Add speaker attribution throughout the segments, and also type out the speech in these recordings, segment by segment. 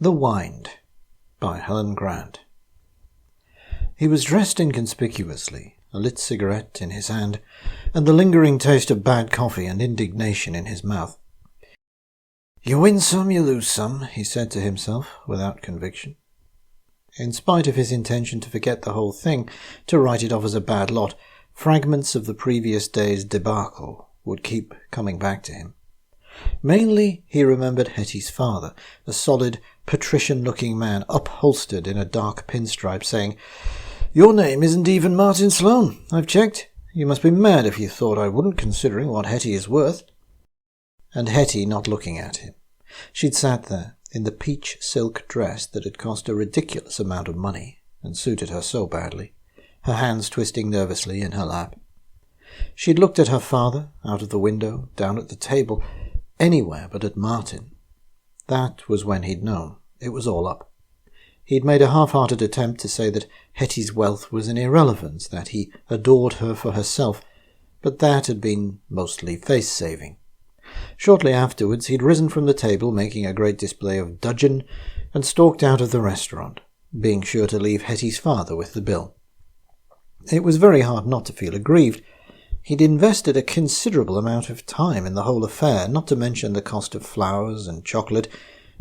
Speaker 1: The Wynd by Helen Grant. He was dressed inconspicuously, a lit cigarette in his hand, and the lingering taste of bad coffee and indignation in his mouth. "You win some, you lose some," he said to himself, without conviction. In spite of his intention to forget the whole thing, to write it off as a bad lot, fragments of the previous day's debacle would keep coming back to him. Mainly he remembered Hetty's father, a solid, patrician-looking man upholstered in a dark pinstripe, saying, "Your name isn't even Martin Sloane. I've checked. You must be mad if you thought I wouldn't, considering what Hetty is worth." And Hetty not looking at him. She'd sat there, in the peach silk dress that had cost a ridiculous amount of money, and suited her so badly, her hands twisting nervously in her lap. She'd looked at her father, out of the window, down at the table, anywhere but at Martin. That was when he'd known. It was all up. He'd made a half-hearted attempt to say that Hetty's wealth was an irrelevance, that he adored her for herself, but that had been mostly face-saving. Shortly afterwards he'd risen from the table, making a great display of dudgeon, and stalked out of the restaurant, being sure to leave Hetty's father with the bill. It was very hard not to feel aggrieved. He'd invested a considerable amount of time in the whole affair, not to mention the cost of flowers and chocolate,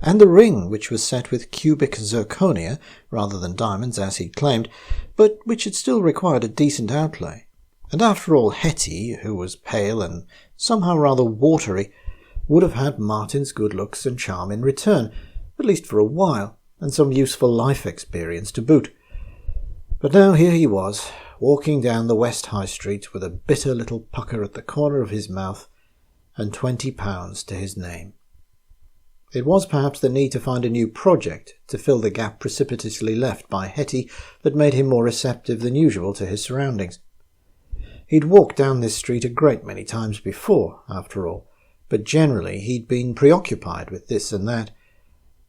Speaker 1: and the ring, which was set with cubic zirconia rather than diamonds, as he'd claimed, but which had still required a decent outlay. And after all, Hetty, who was pale and somehow rather watery, would have had Martin's good looks and charm in return, at least for a while, and some useful life experience to boot. But now here he was, walking down the West High Street with a bitter little pucker at the corner of his mouth and £20 to his name. It was perhaps the need to find a new project to fill the gap precipitously left by Hetty that made him more receptive than usual to his surroundings. He'd walked down this street a great many times before, after all, but generally he'd been preoccupied with this and that.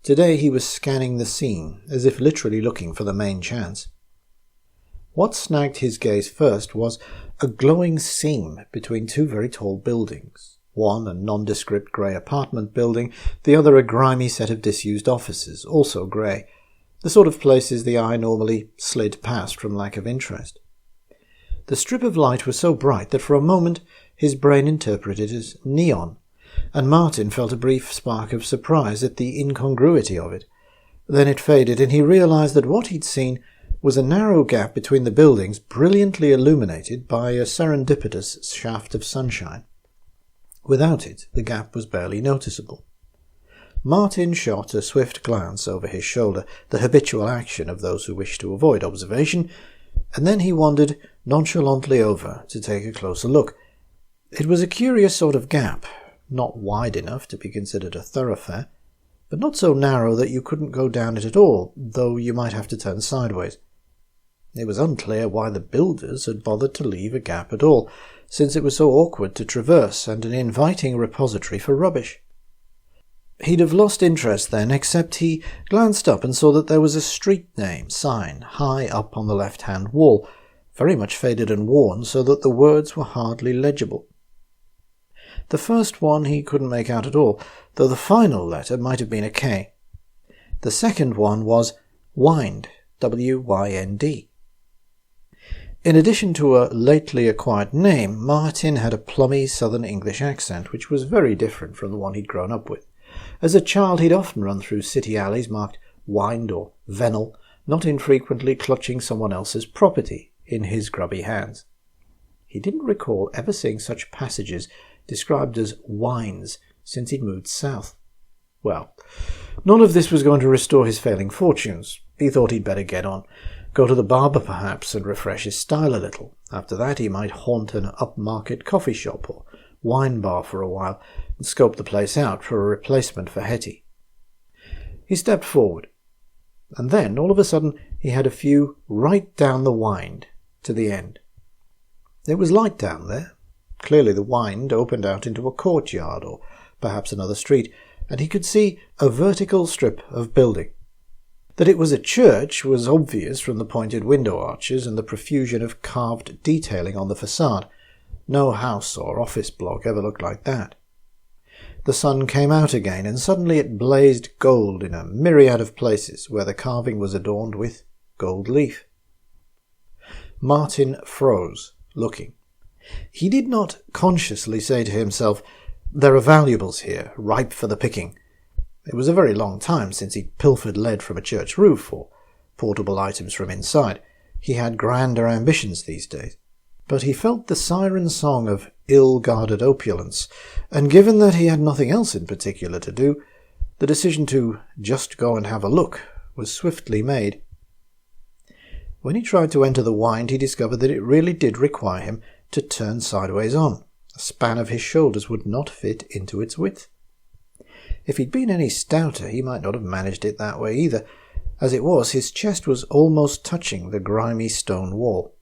Speaker 1: Today he was scanning the scene, as if literally looking for the main chance. What snagged his gaze first was a glowing seam between two very tall buildings, one a nondescript grey apartment building, the other a grimy set of disused offices, also grey, the sort of places the eye normally slid past from lack of interest. The strip of light was so bright that for a moment his brain interpreted it as neon, and Martin felt a brief spark of surprise at the incongruity of it. Then it faded, and he realized that what he'd seen was a narrow gap between the buildings, brilliantly illuminated by a serendipitous shaft of sunshine. Without it, the gap was barely noticeable. Martin shot a swift glance over his shoulder, the habitual action of those who wish to avoid observation, and then he wandered nonchalantly over to take a closer look. It was a curious sort of gap, not wide enough to be considered a thoroughfare, but not so narrow that you couldn't go down it at all, though you might have to turn sideways. It was unclear why the builders had bothered to leave a gap at all, since it was so awkward to traverse and an inviting repository for rubbish. He'd have lost interest then, except he glanced up and saw that there was a street name sign high up on the left-hand wall, very much faded and worn, so that the words were hardly legible. The first one he couldn't make out at all, though the final letter might have been a K. The second one was Wynd, W-Y-N-D. In addition to a lately acquired name, Martin had a plummy southern English accent, which was very different from the one he'd grown up with. As a child he'd often run through city alleys marked Wynd or Vennel, not infrequently clutching someone else's property in his grubby hands. He didn't recall ever seeing such passages described as wines since he'd moved south. Well, none of this was going to restore his failing fortunes. He thought he'd better get on. Go to the barber, perhaps, and refresh his style a little. After that he might haunt an upmarket coffee shop or wine bar for a while and scope the place out for a replacement for Hetty. He stepped forward, and then, all of a sudden, he had a view right down the Wynd to the end. It was light down there. Clearly the Wynd opened out into a courtyard or perhaps another street, and he could see a vertical strip of building. That it was a church was obvious from the pointed window arches and the profusion of carved detailing on the facade. No house or office block ever looked like that. the sun came out again, and suddenly it blazed gold in a myriad of places where the carving was adorned with gold leaf. Martin froze, looking. He did not consciously say to himself, "There are valuables here, ripe for the picking." It was a very long time since he'd pilfered lead from a church roof, or portable items from inside. He had grander ambitions these days. But he felt the siren song of ill-guarded opulence, and given that he had nothing else in particular to do, the decision to just go and have a look was swiftly made. When he tried to enter the Wynd, he discovered that it really did require him to turn sideways on. A span of his shoulders would not fit into its width. If he'd been any stouter, he might not have managed it that way either. As it was, his chest was almost touching the grimy stone wall.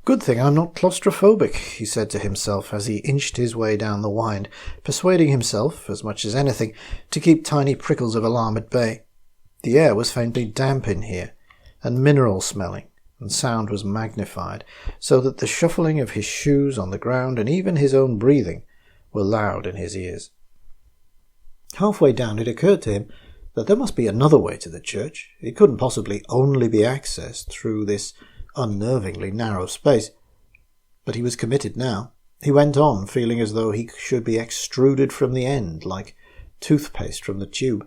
Speaker 1: "Good thing I'm not claustrophobic," he said to himself as he inched his way down the Wynd, persuading himself, as much as anything, to keep tiny prickles of alarm at bay. The air was faintly damp in here, and mineral-smelling, and sound was magnified, so that the shuffling of his shoes on the ground and even his own breathing were loud in his ears. Halfway down it occurred to him that there must be another way to the church. It couldn't possibly only be accessed through this unnervingly narrow space. But he was committed now. He went on, feeling as though he should be extruded from the end, like toothpaste from the tube.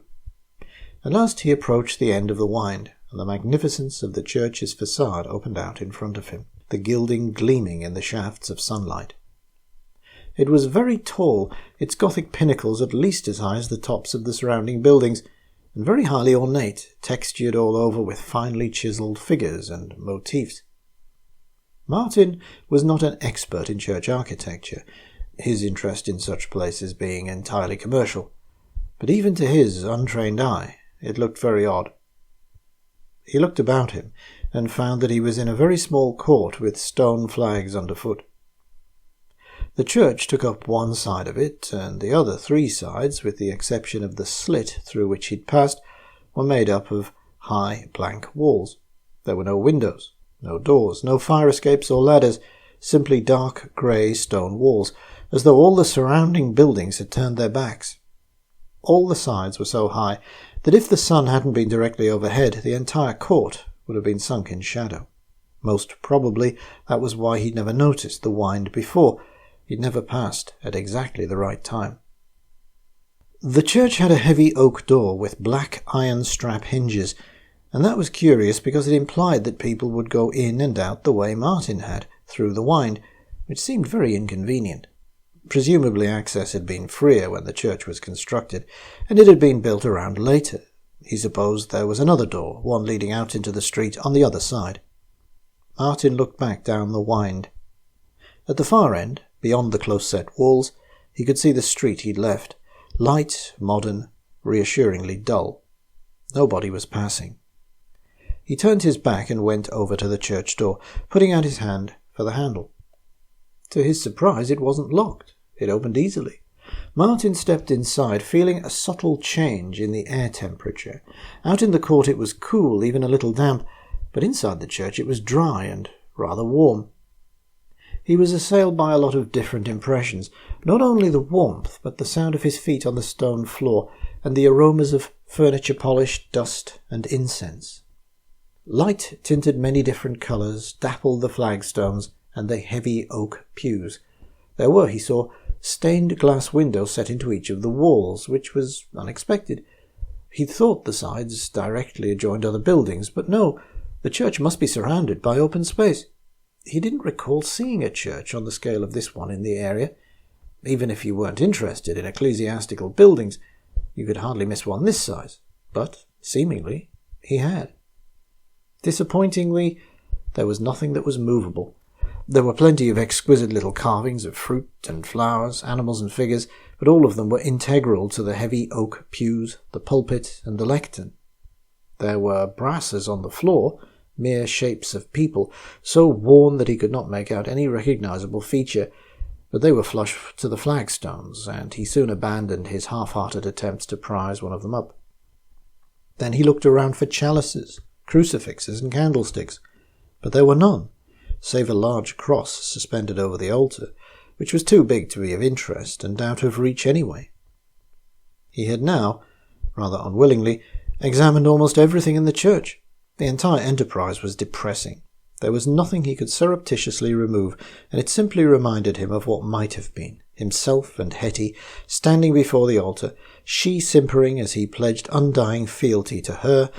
Speaker 1: At last he approached the end of the Wynd, and the magnificence of the church's facade opened out in front of him, the gilding gleaming in the shafts of sunlight. It was very tall, its Gothic pinnacles at least as high as the tops of the surrounding buildings, and very highly ornate, textured all over with finely chiselled figures and motifs. Martin was not an expert in church architecture, his interest in such places being entirely commercial, but even to his untrained eye it looked very odd. He looked about him, and found that he was in a very small court with stone flags underfoot. The church took up one side of it, and the other 3 sides, with the exception of the slit through which he'd passed, were made up of high blank walls. There were no windows, no doors, no fire escapes or ladders, simply dark grey stone walls, as though all the surrounding buildings had turned their backs. All the sides were so high that if the sun hadn't been directly overhead, the entire court would have been sunk in shadow. Most probably that was why he'd never noticed the Wynd before. He'd never passed at exactly the right time. The church had a heavy oak door with black iron strap hinges, and that was curious because it implied that people would go in and out the way Martin had, through the Wynd, which seemed very inconvenient. Presumably access had been freer when the church was constructed, and it had been built around later. He supposed there was another door, one leading out into the street on the other side. Martin looked back down the Wynd. At the far end, beyond the close-set walls, he could see the street he'd left, light, modern, reassuringly dull. Nobody was passing. He turned his back and went over to the church door, putting out his hand for the handle. To his surprise, it wasn't locked. It opened easily. Martin stepped inside, feeling a subtle change in the air temperature. Out in the court it was cool, even a little damp, but inside the church it was dry and rather warm. He was assailed by a lot of different impressions, not only the warmth, but the sound of his feet on the stone floor, and the aromas of furniture polish, dust, and incense. Light tinted many different colours, dappled the flagstones and the heavy oak pews. There were, he saw, stained glass windows set into each of the walls, which was unexpected. He'd thought the sides directly adjoined other buildings, but no, the church must be surrounded by open space. He didn't recall seeing a church on the scale of this one in the area. Even if you weren't interested in ecclesiastical buildings, you could hardly miss one this size. But, seemingly, he had. Disappointingly, there was nothing that was movable. There were plenty of exquisite little carvings of fruit and flowers, animals and figures, but all of them were integral to the heavy oak pews, the pulpit, and the lectern. There were brasses on the floor, mere shapes of people, so worn that he could not make out any recognizable feature, but they were flush to the flagstones, and he soon abandoned his half-hearted attempts to prise one of them up. Then he looked around for chalices, crucifixes, and candlesticks, but there were none, save a large cross suspended over the altar, which was too big to be of interest and out of reach anyway. He had now, rather unwillingly, examined almost everything in the church. The entire enterprise was depressing. There was nothing he could surreptitiously remove, and it simply reminded him of what might have been, himself and Hetty standing before the altar, she simpering as he pledged undying fealty to her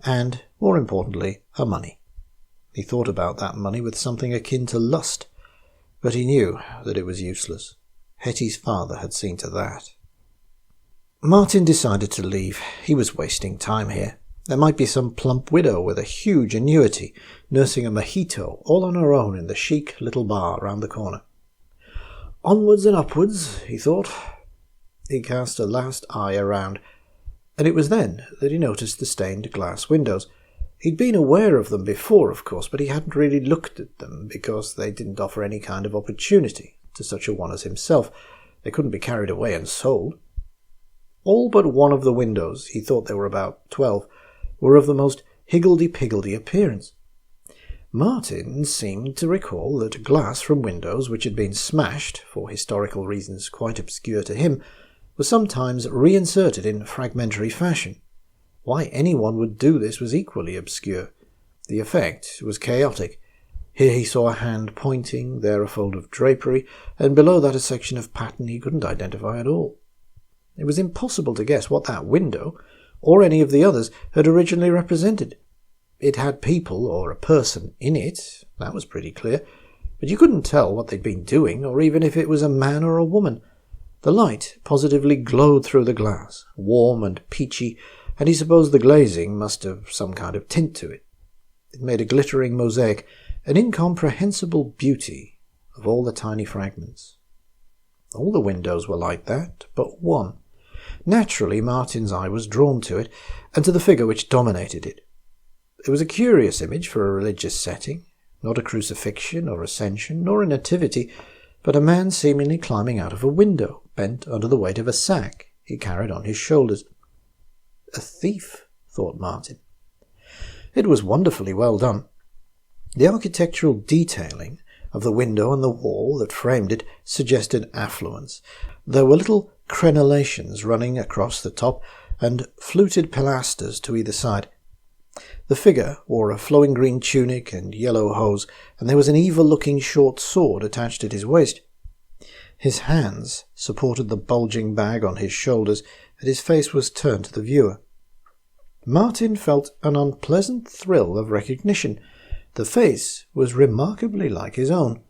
Speaker 1: and, more importantly, her money. He thought about that money with something akin to lust, but he knew that it was useless. Hetty's father had seen to that. Martin decided to leave. He was wasting time here. There might be some plump widow with a huge annuity, nursing a mojito all on her own in the chic little bar round the corner. Onwards and upwards, he thought. He cast a last eye around, and it was then that he noticed the stained glass windows. He'd been aware of them before, of course, but he hadn't really looked at them because they didn't offer any kind of opportunity to such a one as himself. They couldn't be carried away and sold. All but one of the windows, he thought there were about 12, were of the most higgledy-piggledy appearance. Martin seemed to recall that glass from windows which had been smashed, for historical reasons quite obscure to him, was sometimes reinserted in fragmentary fashion. Why anyone would do this was equally obscure. The effect was chaotic. Here he saw a hand pointing, there a fold of drapery, and below that a section of pattern he couldn't identify at all. It was impossible to guess what that window, or any of the others, had originally represented. It had people or a person in it, that was pretty clear, but you couldn't tell what they'd been doing, or even if it was a man or a woman. The light positively glowed through the glass, warm and peachy, and he supposed the glazing must have some kind of tint to it. It made a glittering mosaic, an incomprehensible beauty of all the tiny fragments. All the windows were like that, but one. Naturally, Martin's eye was drawn to it, and to the figure which dominated it. It was a curious image for a religious setting, not a crucifixion or ascension, nor a nativity, but a man seemingly climbing out of a window, bent under the weight of a sack he carried on his shoulders. A thief, thought Martin. It was wonderfully well done. The architectural detailing of the window and the wall that framed it suggested affluence. There were little crenellations running across the top and fluted pilasters to either side. The figure wore a flowing green tunic and yellow hose, and there was an evil-looking short sword attached at his waist. His hands supported the bulging bag on his shoulders, and his face was turned to the viewer. Martin felt an unpleasant thrill of recognition. The face was remarkably like his own.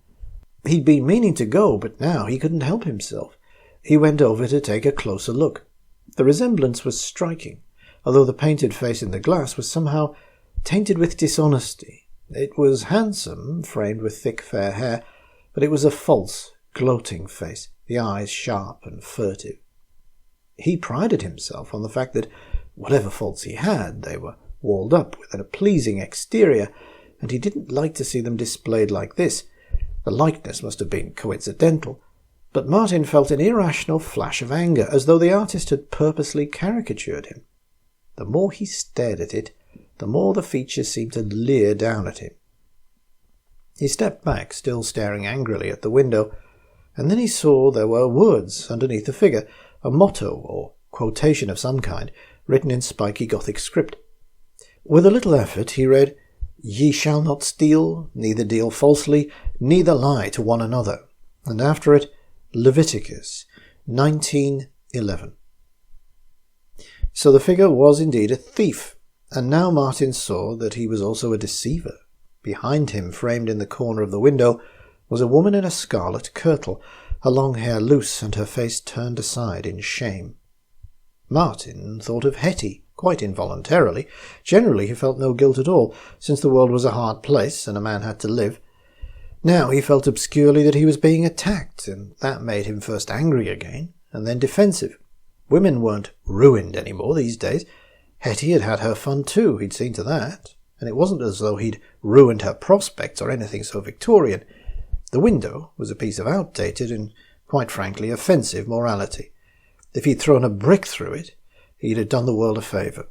Speaker 1: He'd been meaning to go, but now he couldn't help himself. He went over to take a closer look. The resemblance was striking, although the painted face in the glass was somehow tainted with dishonesty. It was handsome, framed with thick fair hair, but it was a false, gloating face, the eyes sharp and furtive. He prided himself on the fact that, whatever faults he had, they were walled up with a pleasing exterior, and he didn't like to see them displayed like this. The likeness must have been coincidental, but Martin felt an irrational flash of anger, as though the artist had purposely caricatured him. The more he stared at it, the more the features seemed to leer down at him. He stepped back, still staring angrily at the window, and then he saw there were words underneath the figure, a motto or quotation of some kind, written in spiky Gothic script. With a little effort he read, "Ye shall not steal, neither deal falsely, neither lie to one another," and after it, Leviticus 19:11. So the figure was indeed a thief, and now Martin saw that he was also a deceiver. Behind him, framed in the corner of the window, was a woman in a scarlet kirtle, her long hair loose and her face turned aside in shame. Martin thought of Hetty, quite involuntarily. Generally he felt no guilt at all, since the world was a hard place and a man had to live. Now he felt obscurely that he was being attacked, and that made him first angry again, and then defensive. Women weren't ruined any more these days. Hetty had had her fun too, he'd seen to that, and it wasn't as though he'd ruined her prospects or anything so Victorian. The window was a piece of outdated and, quite frankly, offensive morality. If he'd thrown a brick through it, he'd have done the world a favour.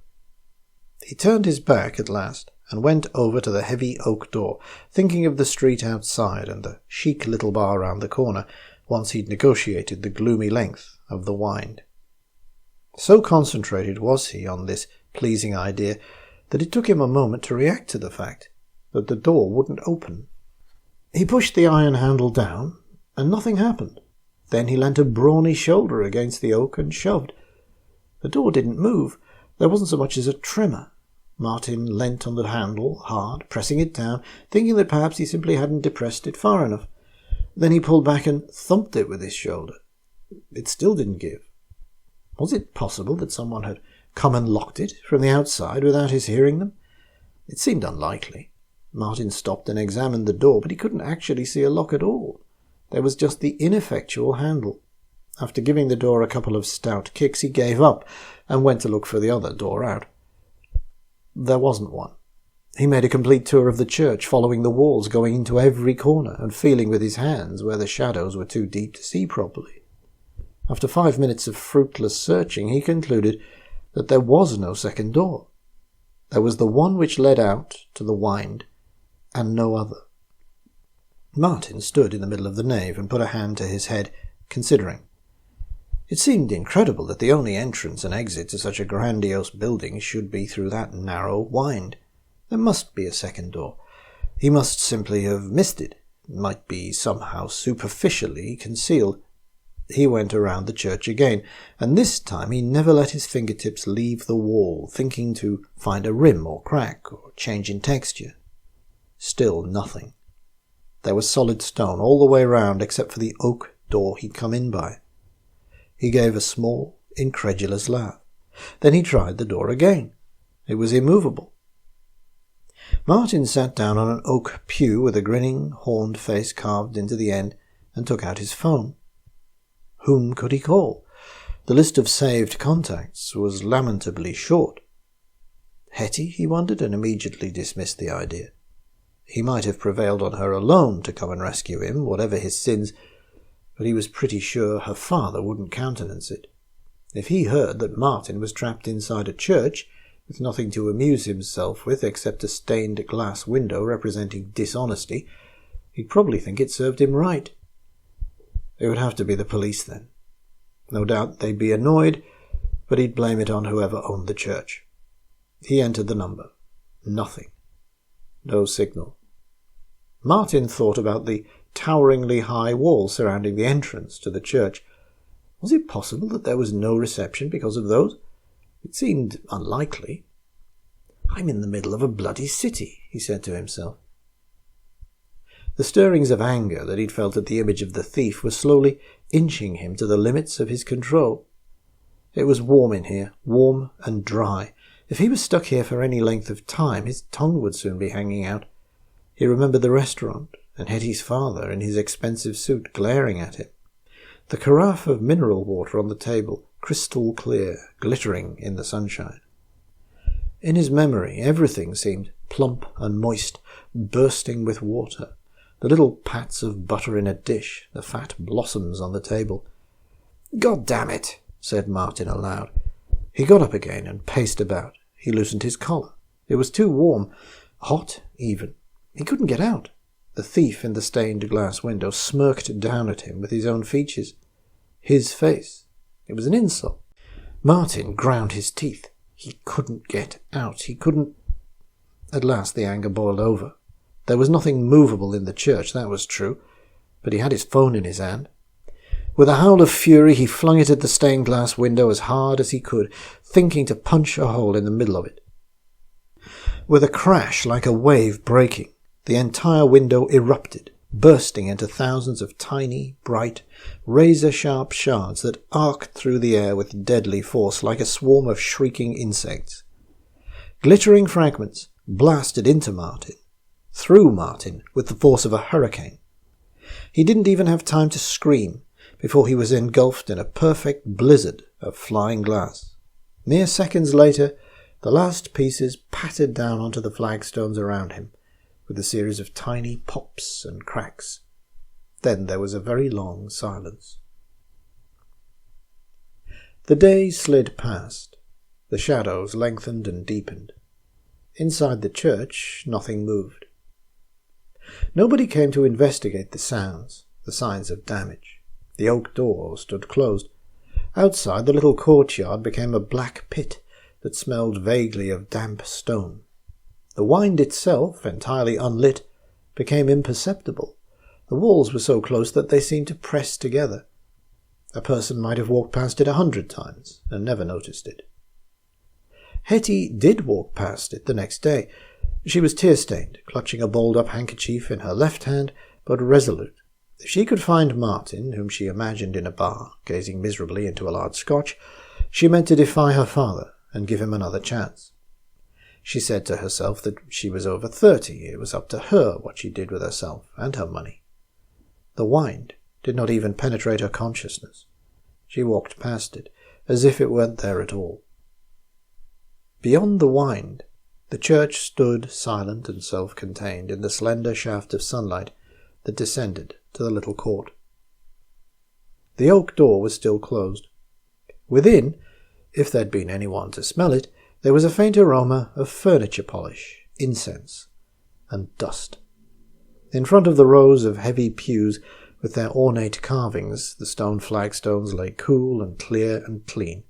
Speaker 1: He turned his back at last and went over to the heavy oak door, thinking of the street outside and the chic little bar round the corner, once he'd negotiated the gloomy length of the Wynd. So concentrated was he on this pleasing idea that it took him a moment to react to the fact that the door wouldn't open. He pushed the iron handle down, and nothing happened. Then he leant a brawny shoulder against the oak and shoved. The door didn't move. There wasn't so much as a tremor. Martin leant on the handle hard, pressing it down, thinking that perhaps he simply hadn't depressed it far enough. Then he pulled back and thumped it with his shoulder. It still didn't give. Was it possible that someone had come and locked it from the outside without his hearing them? It seemed unlikely. Martin stopped and examined the door, but he couldn't actually see a lock at all. There was just the ineffectual handle. After giving the door a couple of stout kicks, he gave up and went to look for the other door out. There wasn't one. He made a complete tour of the church, following the walls, going into every corner and feeling with his hands where the shadows were too deep to see properly. After 5 minutes of fruitless searching, he concluded that there was no second door. There was the one which led out to the Wynd, and no other. Martin stood in the middle of the nave and put a hand to his head, considering. It seemed incredible that the only entrance and exit to such a grandiose building should be through that narrow Wynd. There must be a second door. He must simply have missed it. It might be somehow superficially concealed. He went around the church again, and this time he never let his fingertips leave the wall, thinking to find a rim or crack or change in texture. Still nothing. There was solid stone all the way round except for the oak door he'd come in by. He gave a small, incredulous laugh. Then he tried the door again. It was immovable. Martin sat down on an oak pew with a grinning, horned face carved into the end and took out his phone. Whom could he call? The list of saved contacts was lamentably short. Hetty, he wondered, and immediately dismissed the idea. He might have prevailed on her alone to come and rescue him, whatever his sins, but he was pretty sure her father wouldn't countenance it. If he heard that Martin was trapped inside a church, with nothing to amuse himself with except a stained glass window representing dishonesty, he'd probably think it served him right. It would have to be the police then. No doubt they'd be annoyed, but he'd blame it on whoever owned the church. He entered the number. Nothing. No signal. Martin thought about the toweringly high wall surrounding the entrance to the church. Was it possible that there was no reception because of those? It seemed unlikely. I'm in the middle of a bloody city, he said to himself. The stirrings of anger that he'd felt at the image of the thief were slowly inching him to the limits of his control. It was warm in here, warm and dry. If he was stuck here for any length of time, his tongue would soon be hanging out. He remembered the restaurant, and Hetty's father in his expensive suit glaring at him. The carafe of mineral water on the table, crystal clear, glittering in the sunshine. In his memory, everything seemed plump and moist, bursting with water. The little pats of butter in a dish, the fat blossoms on the table. "God damn it," said Martin aloud. He got up again and paced about. He loosened his collar. It was too warm, hot even. He couldn't get out. The thief in the stained glass window smirked down at him with his own features. His face. It was an insult. Martin ground his teeth. He couldn't get out. He couldn't... At last the anger boiled over. There was nothing movable in the church, that was true, but he had his phone in his hand. With a howl of fury, he flung it at the stained glass window as hard as he could, thinking to punch a hole in the middle of it. With a crash like a wave breaking, the entire window erupted, bursting into thousands of tiny, bright, razor-sharp shards that arced through the air with deadly force like a swarm of shrieking insects. Glittering fragments blasted into Martin, through Martin with the force of a hurricane. He didn't even have time to scream before he was engulfed in a perfect blizzard of flying glass. Mere seconds later, the last pieces pattered down onto the flagstones around him, with a series of tiny pops and cracks. Then there was a very long silence. The day slid past. The shadows lengthened and deepened. Inside the church, nothing moved. Nobody came to investigate the sounds, the signs of damage. The oak door stood closed. Outside, the little courtyard became a black pit that smelled vaguely of damp stone. The Wynd itself, entirely unlit, became imperceptible. The walls were so close that they seemed to press together. A person might have walked past it 100 times and never noticed it. Hetty did walk past it the next day. She was tear-stained, clutching a balled-up handkerchief in her left hand, but resolute. If she could find Martin, whom she imagined in a bar, gazing miserably into a large scotch, she meant to defy her father and give him another chance. She said to herself that she was over 30. It was up to her what she did with herself and her money. The Wynd did not even penetrate her consciousness. She walked past it, as if it weren't there at all. Beyond the Wynd, the church stood silent and self-contained in the slender shaft of sunlight that descended to the little court. The oak door was still closed. Within, if there'd been anyone to smell it, there was a faint aroma of furniture polish, incense, and dust. In front of the rows of heavy pews with their ornate carvings, the stone flagstones lay cool and clear and clean.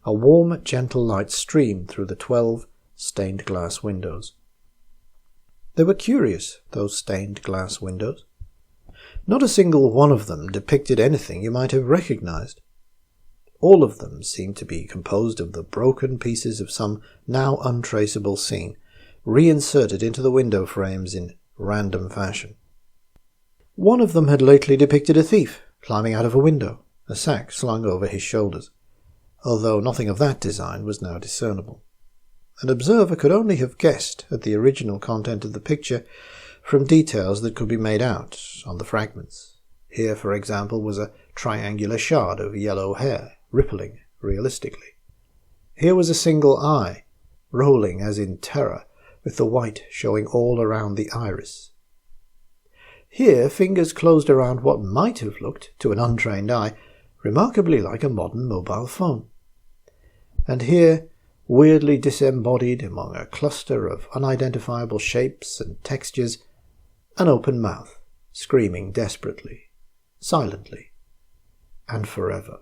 Speaker 1: A warm, gentle light streamed through the 12 stained glass windows. They were curious, those stained glass windows. Not a single one of them depicted anything you might have recognized. All of them seemed to be composed of the broken pieces of some now untraceable scene, reinserted into the window frames in random fashion. One of them had lately depicted a thief climbing out of a window, a sack slung over his shoulders, although nothing of that design was now discernible. An observer could only have guessed at the original content of the picture from details that could be made out on the fragments. Here, for example, was a triangular shard of yellow hair, rippling realistically. Here was a single eye, rolling as in terror, with the white showing all around the iris. Here fingers closed around what might have looked, to an untrained eye, remarkably like a modern mobile phone. And here, weirdly disembodied among a cluster of unidentifiable shapes and textures, an open mouth, screaming desperately, silently, and forever.